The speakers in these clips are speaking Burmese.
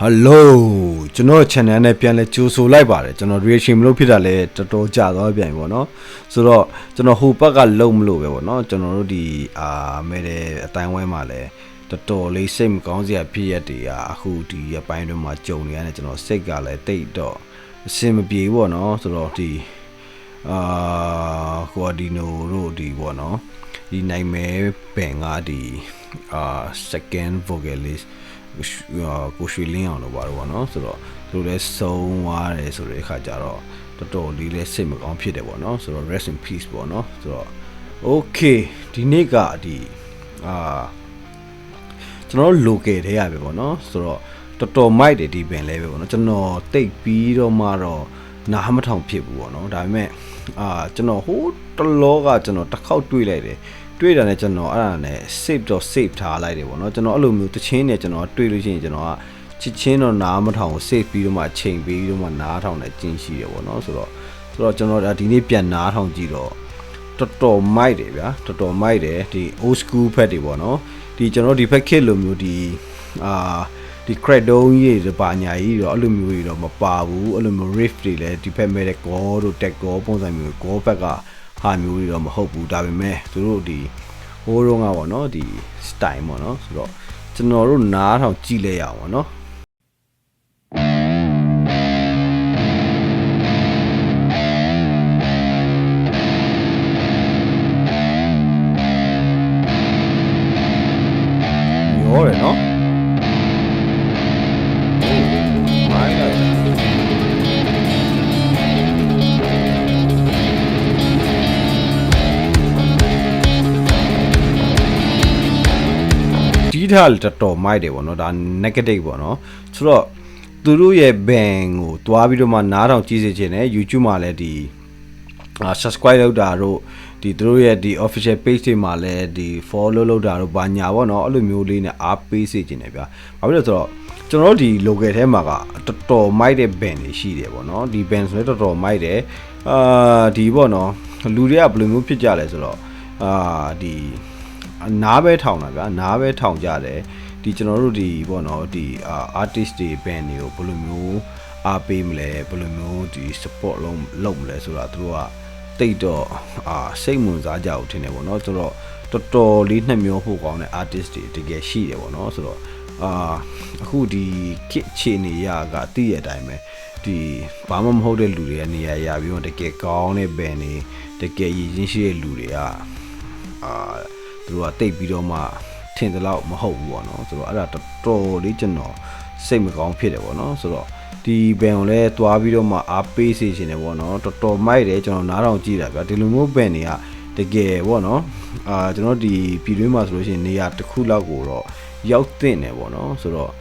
Hello ကျွန်တော် channel နဲ့ပြန်လဲကြိုဆိုလိုက်ပါတယ်ကျွန်တော် reaction မလုပ်ဖြစ်တာလဲတော်တော်ကြာသွားပြန်ပြီပေါ့နော်ဆိုတော့ကျွန်တော်ဟိုဘက်ကလုံမလို့ပဲပေါ့နော်ကျွန်တော်တို့ဒီမဲတဲ့အတိုင်းဝိုင်းမှာလဲတော်တော်လေးစိတ်မကောင်းစရာဖြစ်ရက်တွေအခုဒီအပိုင်းတွေမှာကြုံနေရတယ်ကျွန်တော်စိတ်ကလည်းတိတ်တော့အဆင်မပြေပေါ့နော်ဆိုတော့ဒီကိုဒီနိုတို့ဒီပေါ့နော်ဒီနိုင်မဲပင်ကဒီsecond vocalistကိုရွှေလင်းအောင်လို့ပါတော့ဗောနော်ဆိုတော့သူလည်းဆုံးသွားတယ်ဆိုတဲ့အခါကျတော့တော်တော်လေးလည်းစိတ်မကောင်းဖြစ်တယ်ဗောနော်ဆိုတော့ rest in peace ဗောနော်ဆိုတော့ okay ဒီနေ့ကဒီကျွန်တော် local ထဲရပဲဗောနော်ဆိုတော့တော်တော်မိုက်တယ်ဒီပင်လဲပဲဗောနော်ကျွန်တော်တိတ်ပြီးတော့မှတော့နားမထောင်ဖြစ်ဘူးဗောနော်ဒါပေမဲ့ကျွန်တော်ဟိုတလောကကျွန်တော်တစ်ခေါက်တွေးလိုက်တယ်တွေ့တာနဲ့ကျွန်တော်အဲ့ဒါနဲ့ save ထားလိုက်တယ်ဗောနော်ကျွန်တော်အဲ့လိုမျိုးတချင်းနဲ့ကျွန်တော်တွေ့လို့ရှိရင်ကျွန်တော်ကချစ်ချင်းတော့နားမထောင်ကို save ပြီးတော့မှချိန်ပြီးတော့မှနားထောင်တဲ့ကျင်းရှိတယ်ဗောနော်ဆိုတော့ကျွန်တော်ဒီနေ့ပြန်နားထောင်ကြည့်တော့တော်တော်မိုက်တယ်ဗျာတော်တော်မိုက်တယ်ဒီ old school ဖက်တွေဗောနော်ဒီကျွန်တော်ဒီဖက်ခစ်လိုမျိုးဒီဒီ crack တုံးကြီးတွေပါညာကြီးတော့အဲ့လိုမျိုးတွေတော့မပါဘူးအဲ့လိုမျိုး riff တွေလည်းဒီဖက်မဲ့တဲ့ goal တို့ tech goal ပုံစံမျိုး goal ဘက်ကဟာမျိုးတွေတော့မဟုတ်ဘူးဒါပေမဲ့သူတို့ဒီဟိုးတော့ကပေါ့နော်ဒီ style ပေါ့နော်ဆိုတော့ကျွန်တော်တို့နားထောင်ကြည့်လိုက်ရအောင်ပေါ့နော်ရောတယ်နော်ဒီထားတော်တော်မိုက်တယ်ပေါ့နော်ဒါ negative ပေါ့နော်ဆိုတော့သူတို့ရဲ့ band ကိုတွားပြီးတော့မှနားထောင်ကြည့်စေချင်တယ် YouTube မှာလည်းဒီ subscribe လုပ်တာတို့ဒီသူတို့ရဲ့ဒီ official page တွေမှာလည်းဒီ follow လုပ်တာတို့ဘာညာပေါ့နော်အဲ့လိုမျိုးလေးနဲ့အားပေးစေချင်တယ်ဗျာဘာဖြစ်လို့ဆိုတော့ကျွန်တော်တို့ဒီ local ထဲမှာကတော်တော်မိုက်တဲ့ band တွေရှိတယ်ပေါ့နော်ဒီ band ဆိုလည်းတော်တော်မိုက်တယ်ဒီပေါ့နော်လူတွေကဘယ်လိုမျိုးဖြစ်ကြလဲဆိုတော့ဒီနားပဲထောင်တာဗျာနားပဲထောင်ကြတယ်ဒီကျွန်တော်တို့ဒီပေါ့နော်ဒီ artist တွေ band တွေကိုဘယ်လိုမျိုးအားပေးမလဲဘယ်လိုမျိုးဒီ support လုပ်မလဲဆိုတာသူတို့ကတိတ်တော့စိတ်ဝင်စားကြအောင်ထင်တယ်ပေါ့နော်ဆိုတော့တော်တော်လေးနှမျောဖို့ကောင်းတဲ့ artist တွေတကယ်ရှိတယ်ပေါ့နော်ဆိုတော့အခုဒီ kit ချေနေရကတည့်ရအတိုင်းပဲဒီဘာမှမဟုတ်တဲ့လူတွေကနေရာရပြီးတော့တကယ်ကောင်းတဲ့ band တွေတကယ်ရည်ရင်းရှိတဲ့လူတွေကသူတို့ကတိတ်ပြီးတော့မှထင်တယ်လို့မဟုတ်ဘူးပေါ့နော်ဆိုတော့အဲ့ဒါတော်တော်လေးကျွန်တော်စိတ်မကောင်းဖြစ်တယ်ပေါ့နော်ဆိုတော့ဒီဘန်ကိုလည်းတွားပြီးတော့မှအားပေးစေချင်တယ်ပေါ့နော်တော်တော်မိုက်တယ်ကျွန်တော်နားထောင်ကြည့်တာဗျာဒီလိုမျိုးဘန်တွေကတကယ်ပေါ့နော်ကျွန်တော်ဒီပြည်တွင်းမှာဆိုလို့ရှိရင်နေရာတစ်ခုလောက်ကိုတော့ရောက်တင်တယ်ပေါ့နော်ဆိုတော့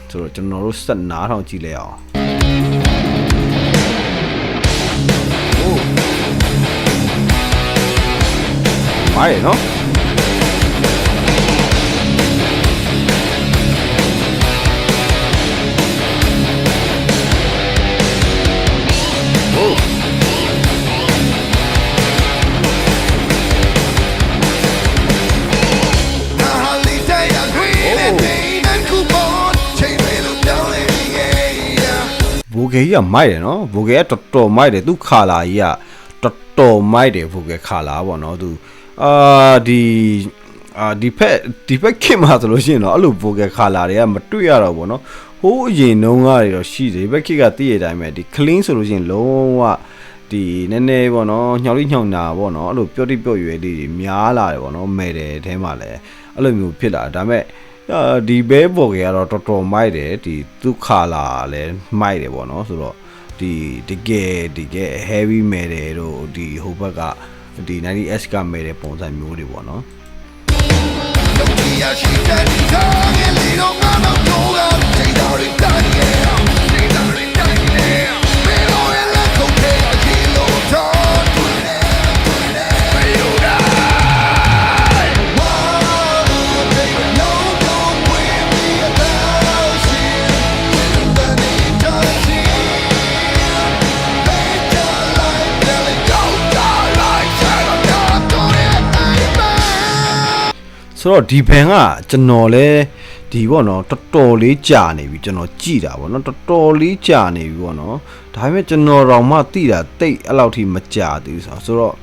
ကျွန်တော်တို့စက်နားထောင်ကြည့်လိုက်အောင်မိုက်နော်ဘိုဂေကြီးကမိုက်တယ်နော်ဘိုဂေကတော်တော်မိုက်တယ်သူခါလာကြီးကတော်တော်မိုက်တယ်ဘိုဂေခါလာပေါ့နော်သူဒီဖက်ခင်မှာဆိုလို့ရှိရင်တော့အဲ့လိုဘိုဂေခါလာတွေကမတွေ့ရတော့ဘူးနော်ဟိုးအရင်နှုံးကားတွေတော့ရှိတယ်ဒီဖက်ခင်ကတည့်ရတိုင်းပဲဒီ clean ဆိုလို့ရှိရင်လုံးဝဒီနည်းနည်းပေါ့နော်ညှောက်လေးညှောက်နာပေါ့နော်အဲ့လိုပြော့တိပြော့ရွယ်လေးတွေများလာတယ်ပေါ့နော်မဲတယ်အဲထဲမှာလည်းအဲ့လိုမျိုးဖြစ်လာဒါပေမဲ့ဒီဘဲဘော်ကေကတော့တော်တော်မိုက်တယ်ဒီသူခါလာလည်းမိုက်တယ်ပေါ့နော်ဆိုတော့ဒီတကယ် heavy metal တို့ဒီဟိုဘက်ကဒီ 90s က metal ပုံစံမျိုးတွေပေါ့နော်ဆိုတော့ဒီဘန်ကကျွန်တော်လဲ ဒီပေါ့နော်တော်တော်လေးကြာနေပြီကျွန်တော်ကြည်တာပေါ့နော်တော်တော်လေးကြာနေပြီပေါ့နော်ဒါပေမဲ့ကျွန်တော်တော့မှသိတာတိတ်အဲ့လောက်ထိမကြာသေးဘူးဆိုတော့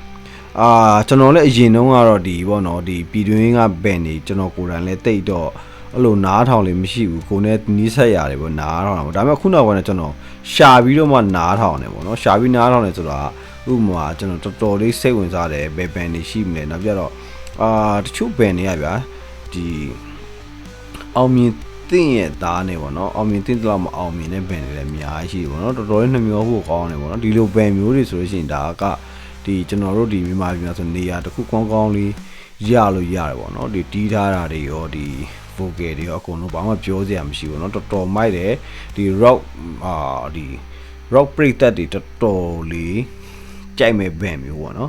ကျွန်တော်လည်းအရင်တုန်းကတော့ဒီပေါ့နော်ဒီပြည်တွင်းကဘန်နေကျွန်တော်ကိုယ်တိုင်လည်းတိတ်တော့အဲ့လိုနားထောင်လေးမရှိဘူးကိုယ်နဲ့နီးစပ်ရတယ်ပေါ့နားထောင်တာပေါ့ဒါပေမဲ့ခုနောက်ပိုင်းကျွန်တော်ရှာပြီးတော့မှနားထောင်တယ်ပေါ့နော်ရှာပြီးနားထောင်တယ်ဆိုတာဥပမာကျွန်တော်တော်တော်လေးစိတ်ဝင်စားတယ်ဘယ်ဘန်နေရှိမလဲနောက်ပြတော့တချို့ဘန်နေရဗျာဒီအောင်မြင်တင်ရဲ့သားနေပေါ့နော်အောင်မြင်တင်တော့မအောင်မြင်တဲ့ဘန်တွေလည်းအများကြီးရှိတယ်ပေါ့နော်တော်တော်လေးနှမျောဖို့ကောင်းတယ်ပေါ့နော်ဒီလိုဘန်မျိုးတွေဆိုလို့ရှိရင်ဒါကဒီကျွန်တော်တို့ဒီမြန်မာပြည်မှာဆိုနေရာတစ်ခုကောင်းကောင်းလေးရလို့ရတယ်ပေါ့နော်ဒီတီးထားတာတွေရောဒီ vocal တွေရောအကုန်လုံးဘာမှပြောစရာမရှိဘူးเนาะတော်တော်မိုက်တယ်ဒီ rock ဒီ rock ပရိသတ်တွေတော်တော်လေးကြိုက်မဲ့ဘန်မျိုးပေါ့เนาะ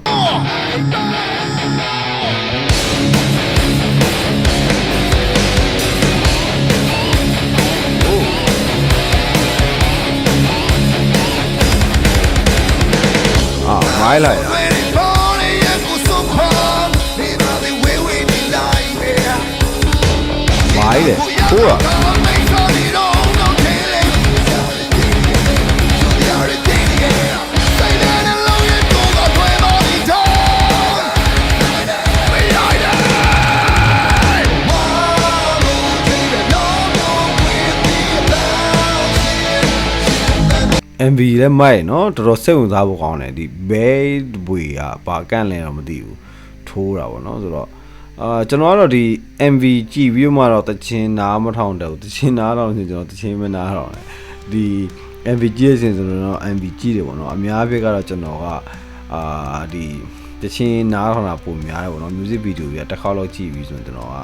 မိုင်းလိုက်မိုင်းတယ်ဟိုးอ่ะMV လည်းမိုက်เนาะတော်တော်စိတ်ဝင်စားဖို့ကောင်းတယ်ဒီ bad way ကဘာကန့်လဲတော့မသိဘူးထိုးတာပေါ့เนาะဆိုတော့ကျွန်တော်ကတော့ဒီ MV ကြည့်ပြီးမှတော့တချင်းနားမထောင်တော့တချင်းနားတော့ဆိုကျွန်တော်တချင်းမနားတော့တယ်ဒီ MV ကြည့်ရင်ဆိုတော့ MV ကြည့်တယ်ပေါ့เนาะအများကြီးကတော့ကျွန်တော်ကဒီတချင်းနားထောင်တာပုံများတယ်ပေါ့เนาะ music video တွေတစ်ခါလောက်ကြည့်ပြီးဆိုရင်ကျွန်တော်က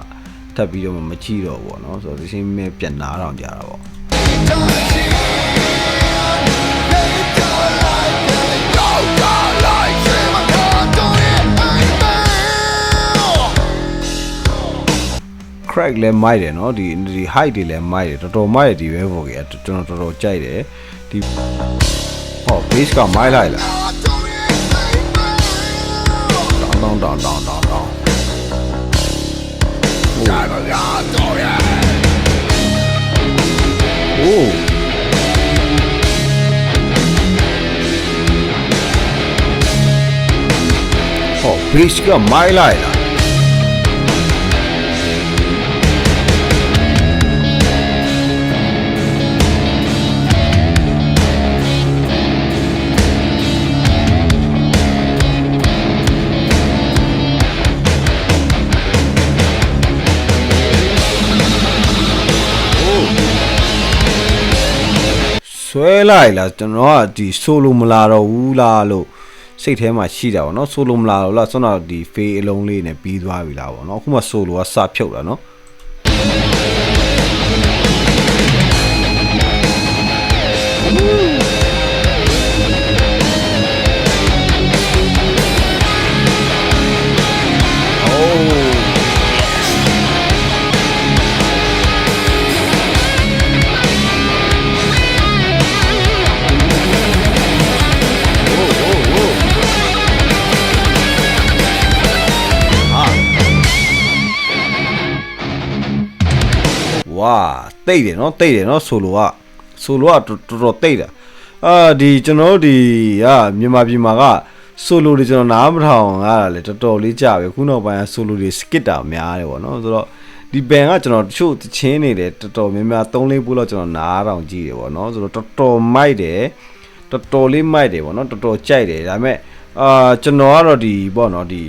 ထပ်ပြီးတော့မကြည့်တော့ဘူးပေါ့เนาะဆိုတော့တချင်းမဲ့ပြန်နားထောင်ကြတာပေါ့crack လဲမိုက်တယ်เนาะဒီ height တွေလဲမိုက်တယ်တော်တော်မိုက်တယ်ဒီပဲပေါ့ကြီးကျွန်တော်တော်တော်ကြိုက်တယ်ဒီဟော bass ကမိုက်လိုက်လားတောင်းတောင်းတောင်းတောင်းတောင်းโอ้ဟော bass ကမိုက်လိုက်လားဆွဲလိုက်လားကျွန်တော်ကဒီဆိုလိုမလာတော့ဘူးလားလို့စိတ်ထဲမှာရှိတာပေါ့နော်ဆိုလိုမလာတော့လားဆိုတော့ဒီဖေးအလုံးလေးနဲ့ပြီးသွားပြီလားပေါ့နော်အခုမှဆိုလိုကစဖြုတ်တာနော်ဝါတိတ်တယ်နော်တိတ်တယ်နော်ဆိုလိုကတော်တော်တိတ်တာဒီကျွန်တော်ဒီမြန်မာပြည်မှာကဆိုလိုတွေကျွန်တော်နားမထောင်ရတာလေတော်တော်လေးကြာပဲခုနောက်ပိုင်းဆိုလိုတွေ skit တာများတယ်ပေါ့နော်ဆိုတော့ဒီဘန်ကကျွန်တော်တချို့တချင်းနေတယ်တော်တော်များများ3-4ပို့လောက်ကျွန်တော်နားထောင်ကြည့်တယ်ပေါ့နော်ဆိုတော့တော်တော်မိုက်တယ်တော်တော်လေးမိုက်တယ်ပေါ့နော်တော်တော်ကြိုက်တယ်ဒါပေမဲ့ကျွန်တော်ကတော့ဒီပေါ့နော်ဒီ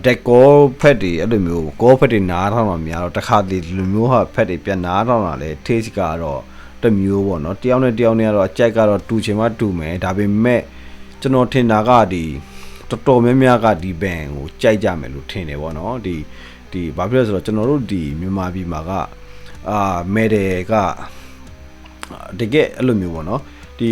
deck call ဖက်တွေအဲ့လိုမျိုး call ဖက်တွေနားထောင်တာများတော့တစ်ခါတလေဒီလိုမျိုးဟာဖက်တွေပြန်နားထောင်တာလေ taste ကတော့တမျိုးပေါ့နော်တယောက်နဲ့တယောက်နဲ့ကတော့အကြိုက်ကတော့တူချင်မှတူမယ်ဒါပေမဲ့ကျွန်တော်ထင်တာကဒီတော်တော်များများကဒီဘန်ကိုကြိုက်ကြမယ်လို့ထင်တယ်ပေါ့နော်ဒီဘာဖြစ်လဲဆိုတော့ကျွန်တော်တို့ဒီမြန်မာပြည်မှာကmedal ကတကယ်အဲ့လိုမျိုးပေါ့နော်ဒီ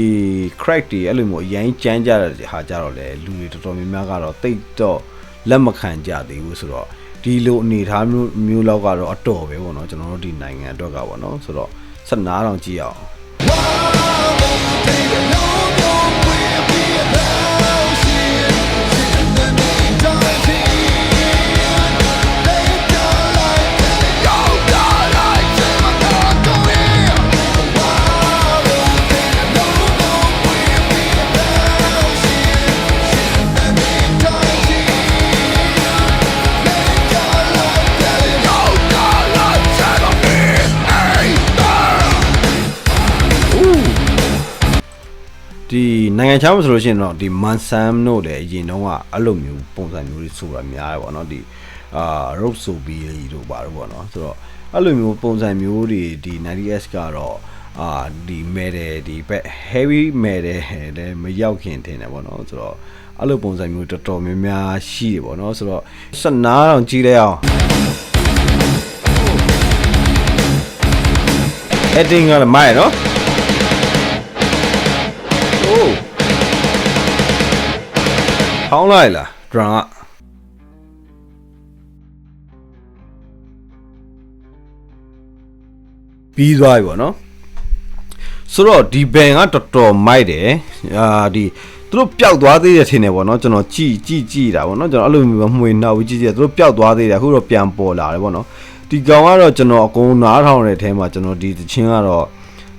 crack တွေအဲ့လိုမျိုးအရင်ကြမ်းကြတဲ့ဟာကြတော့လေလူတွေတော်တော်များများကတော့တိတ်တော့လက်မခံကြသေးဘူးဆိုတော့ဒီလိုအနေထားမျိုးလောက်ကတော့အတော်ပဲပေါ့နော်ကျွန်တော်တို့ဒီနိုင်ငံအတွက်ကပေါ့နော်ဆိုတော့ဆက်နားတောင်ကြည့်အောင် ဒီနိုင်ငံခြားမှာဆိုလို့ရှိရင်တော့ဒီ Mansam တို့လည်းအရင်တော့ကအဲ့လိုမျိုးပုံစံမျိုးတွေဆိုတာများတယ်ပေါ့နော်ဒီrope so be တို့ပါတော့ပေါ့နော်ဆိုတော့အဲ့လိုမျိုးပုံစံမျိုးတွေဒီ 90s ကတော့ဒီမဲတယ်ဒီဘက် heavy မဲတယ်လည်းမရောက်ခင်ထင်တယ်ပေါ့နော်ဆိုတော့အဲ့လိုပုံစံမျိုးတော်တော်များများရှိတယ်ပေါ့နော်ဆိုတော့15တောင်ကြီးလဲအောင် editing ကလည်းမိုက်နော်အိုးဟောင်းလိုက်လား drum ကပြီးသွားပြီပေါ့နော်ဆိုတော့ဒီ band ကတော်တော်မိုက်တယ်ဒီသူတို့ပျောက်သွားသေးတယ်ထင်တယ်ပေါ့နော်ကျွန်တော်ကြည့်တာပေါ့နော်ကျွန်တော်အဲ့လိုမျိုးမှွေနောက်ကြည့်သူတို့ပျောက်သွားသေးတယ်အခုတော့ပြန်ပေါ်လာတယ်ပေါ့နော်ဒီကောင်ကတော့ကျွန်တော်အကုန်နားထောင်တဲ့အထဲမှာကျွန်တော်ဒီသချင်းကတော့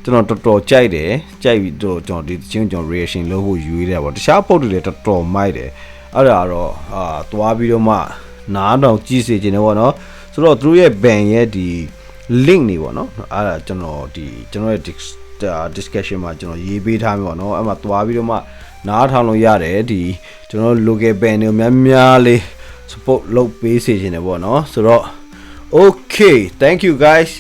ကျွန်တော်တော်တော်ကြိုက်တယ်ကြိုက်ပြီးတော့ကျွန်တော်ဒီသချင်းကျွန်တော် reaction လုပ်ဖို့ယူရတယ်ပေါ့တခြားပုတ်တွေလည်းတော်တော်မိုက်တယ်အဲ့ဒါတော့သွားပြီးတော့မှနားထောင်ကြည့်စေချင်တယ်ပေါ့နော်ဆိုတော့သူတို့ရဲ့ band ရဲ့ဒီ link နေပေါ့နော်အဲ့ဒါကျွန်တော်ရဲ့ discussion မှာကျွန်တော်ရေးပေးထားမယ်ပေါ့နော်အဲ့မှာသွားပြီးတော့မှနားထောင်လို့ရတယ်ဒီကျွန်တော် local band တွေများလေး support လုပ်ပေးစေချင်တယ်ပေါ့နော်ဆိုတော့okay thank you guys